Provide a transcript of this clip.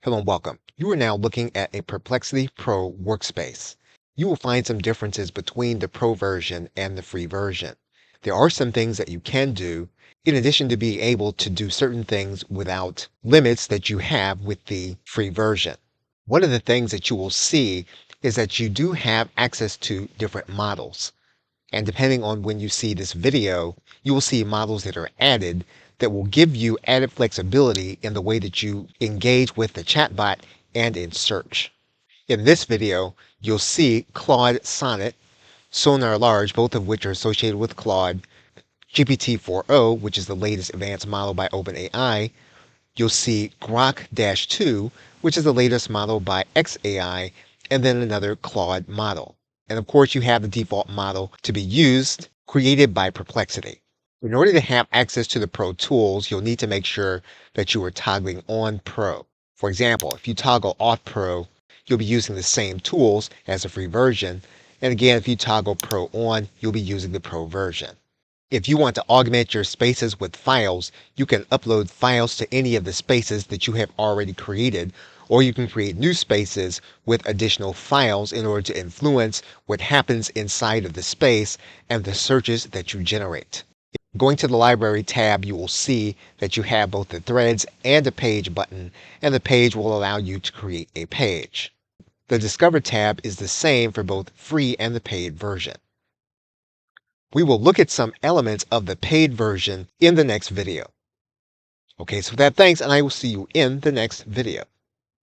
Hello and welcome. You are now looking at a Perplexity Pro workspace. You will find some differences between the Pro version and the free version. There are some things that you can do in addition to being able to do certain things without limits that you have with the free version. One of the things that you will see is that you do have access to different models. And depending on when you see this video, you will see models that are added that will give you added flexibility in the way that you engage with the chatbot and in search. In this video, you'll see Claude Sonnet, Sonar Large, both of which are associated with Claude, GPT-4o, which is the latest advanced model by OpenAI. You'll see Grok-2, which is the latest model by xAI, and then another Claude model. And of course, you have the default model to be used, created by Perplexity. In order to have access to the Pro tools, you'll need to make sure that you are toggling on Pro. For example, if you toggle off Pro, you'll be using the same tools as the free version. And again, if you toggle Pro on, you'll be using the Pro version. If you want to augment your spaces with files, you can upload files to any of the spaces that you have already created, or you can create new spaces with additional files in order to influence what happens inside of the space and the searches that you generate. Going to the Library tab, you will see that you have both the Threads and a Page button, and the page will allow you to create a page. The Discover tab is the same for both free and the paid version. We will look at some elements of the paid version in the next video. Okay, so with that, thanks, and I will see you in the next video.